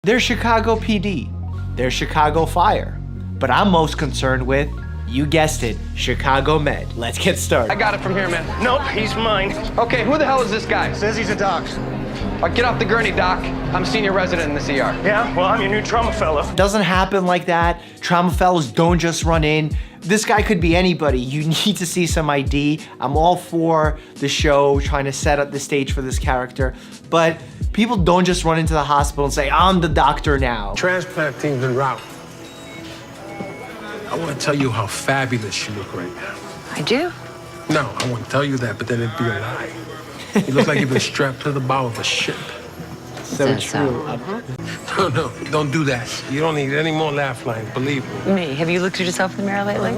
There's Chicago PD, there's Chicago Fire, but I'm most concerned with, you guessed it, Chicago Med. Let's get started. I got it from here, man. Nope, he's mine. Okay, who the hell is this guy? Says he's a doc. Get off the gurney, Doc. I'm senior resident in this ER. Yeah, well, I'm your new trauma fellow. Doesn't happen like that. Trauma fellows don't just run in. This guy could be anybody. You need to see some ID. I'm all for the show, trying to set up the stage for this character, but people don't just run into the hospital and say, I'm the doctor now. Transplant team's en route. I want to tell you how fabulous you look right now. I do? No, I want to tell you that, but then it'd be a lie. You look like you've been strapped to the bow of a ship. So That's true. No, don't do that. You don't need any more laugh lines, believe me. Me? Have you looked at yourself in the mirror lately?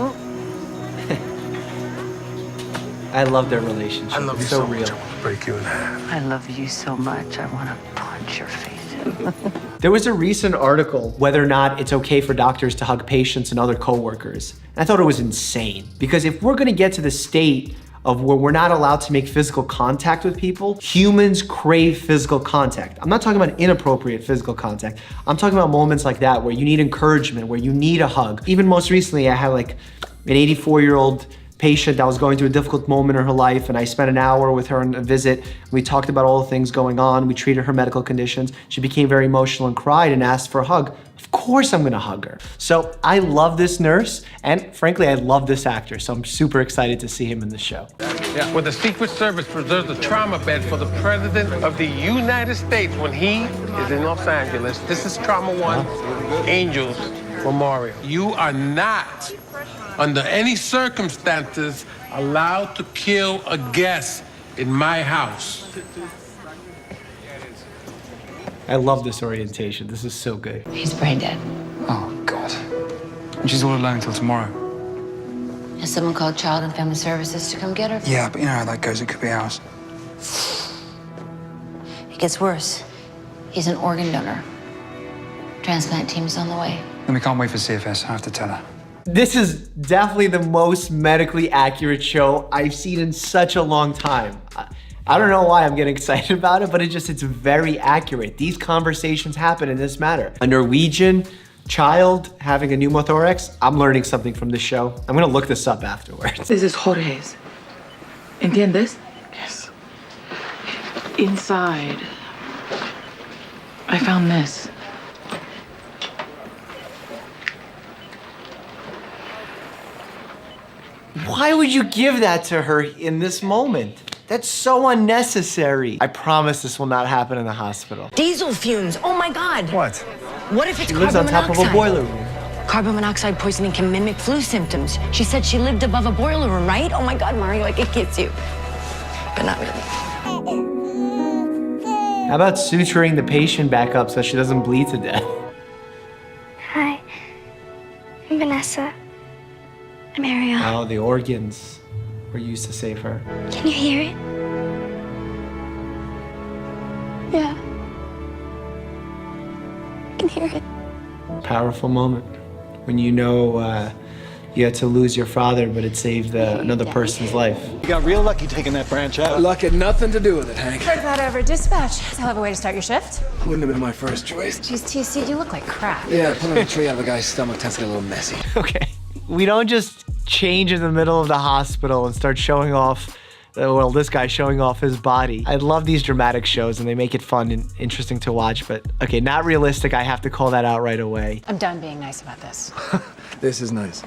I love their relationship. I love you It's so real. much, I want to break you in half. I love you so much, I want to punch your face in. There was a recent article whether or not it's okay for doctors to hug patients and other coworkers. And I thought it was insane, because if we're gonna get to the state of where we're not allowed to make physical contact with people, humans crave physical contact. I'm not talking about inappropriate physical contact. I'm talking about moments like that where you need encouragement, where you need a hug. Even most recently, I had like an 84-year-old patient that was going through a difficult moment in her life, and I spent an hour with her on a visit. We talked about all the things going on. We treated her medical conditions. She became very emotional and cried and asked for a hug. Of course I'm gonna hug her. So I love this nurse, and frankly, I love this actor, so I'm super excited to see him in the show. Yeah, where the Secret Service preserves a trauma bed for the President of the United States when he is in Los Angeles. This is Trauma One, Angels Memorial. You are not, under any circumstances, allowed to kill a guest in my house. I love this orientation. This is so good. He's brain dead. Oh, God. And she's all alone until tomorrow. Has someone called Child and Family Services to come get her? Yeah, but you know how that goes. It could be ours. It gets worse. He's an organ donor. Transplant team's on the way. Then we can't wait for CFS. I have to tell her. This is definitely the most medically accurate show I've seen in such a long time. I don't know why I'm getting excited about it, but it's very accurate. These conversations happen in this matter. A Norwegian child having a pneumothorax, I'm learning something from this show. I'm gonna look this up afterwards. This is Jorge's. ¿Entiendes? Yes. Inside, I found this. Why would you give that to her in this moment? That's so unnecessary. I promise this will not happen in the hospital. Diesel fumes. Oh my God. What? What if it's She lives carbon on top of a monoxide? boiler room. Carbon monoxide poisoning can mimic flu symptoms. She said she lived above a boiler room, right? Oh my God, Mario, I could kiss you. But not really. How about suturing the patient back up so she doesn't bleed to death? Hi, I'm Vanessa. I'm Ariel. Oh, the organs were used to save her. Can you hear it? Yeah. I can hear it. Powerful moment when you know you had to lose your father, but it saved another person's life. You got real lucky taking that branch out. Luck had nothing to do with it, Hank. Heard that over dispatch. Hell of a way to start your shift. Wouldn't have been my first choice. Geez, TC, you look like crap. Yeah, pulling a tree out of a guy's stomach tends to get a little messy. Okay, we don't just change in the middle of the hospital and start showing off, well, this guy's showing off his body. I love these dramatic shows and they make it fun and interesting to watch, but okay, not realistic. I have to call that out right away. I'm done being nice about this. This is nice.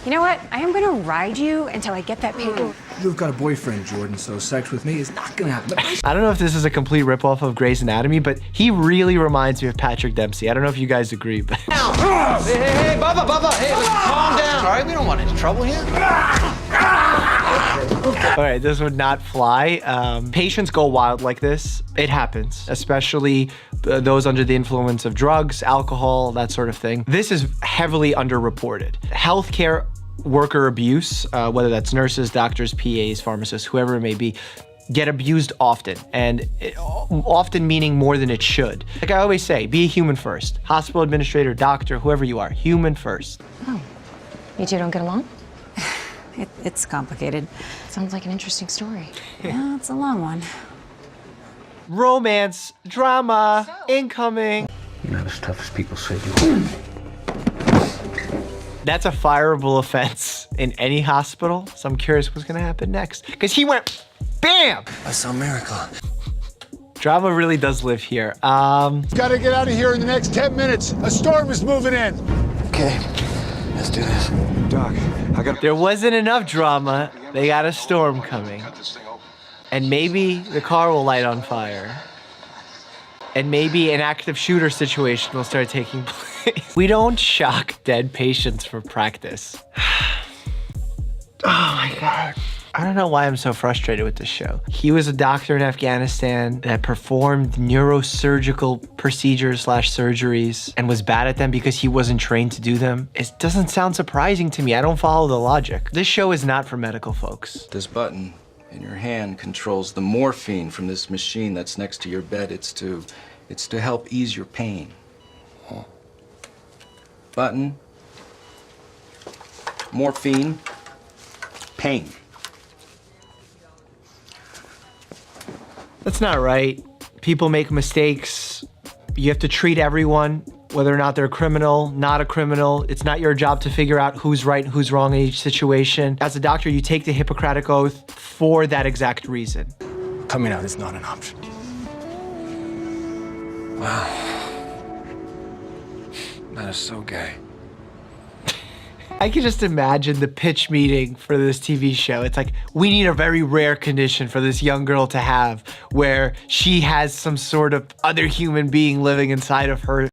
You know what? I am gonna ride you until I get that paper. You've got a boyfriend, Jordan, so sex with me is not gonna happen. I don't know if this is a complete ripoff of Grey's Anatomy, but he really reminds me of Patrick Dempsey. I don't know if you guys agree, but... Hey, Bubba, hey, calm down, all right? We don't want any trouble here. All right, this would not fly. Patients go wild like this. It happens, especially those under the influence of drugs, alcohol, that sort of thing. This is heavily underreported. Healthcare worker abuse, whether that's nurses, doctors, PAs, pharmacists, whoever it may be, get abused often, and often meaning more than it should. Like I always say, be a human first. Hospital administrator, doctor, whoever you are, human first. Oh, you two don't get along? It's complicated. Sounds like an interesting story. Yeah, it's a long one. Romance, drama, incoming. You're not as tough as people say you are. That's a fireable offense in any hospital, so I'm curious what's gonna happen next. Because he went, bam! I saw a miracle. Drama really does live here. Gotta get out of here in the next 10 minutes. A storm is moving in. Okay, let's do this. Doc, I got. There wasn't enough drama. They got a storm coming. And maybe the car will light on fire. And maybe an active shooter situation will start taking place. We don't shock dead patients for practice. Oh my God. I don't know why I'm so frustrated with this show. He was a doctor in Afghanistan that performed neurosurgical procedures / surgeries and was bad at them because he wasn't trained to do them. It doesn't sound surprising to me. I don't follow the logic. This show is not for medical folks. This button in your hand controls the morphine from this machine that's next to your bed. It's to help ease your pain. Button, morphine, pain. That's not right. People make mistakes. You have to treat everyone, whether or not they're a criminal, not a criminal. It's not your job to figure out who's right and who's wrong in each situation. As a doctor, you take the Hippocratic Oath for that exact reason. Coming out is not an option. Wow. That is so gay. I can just imagine the pitch meeting for this TV show. It's like, we need a very rare condition for this young girl to have where she has some sort of other human being living inside of her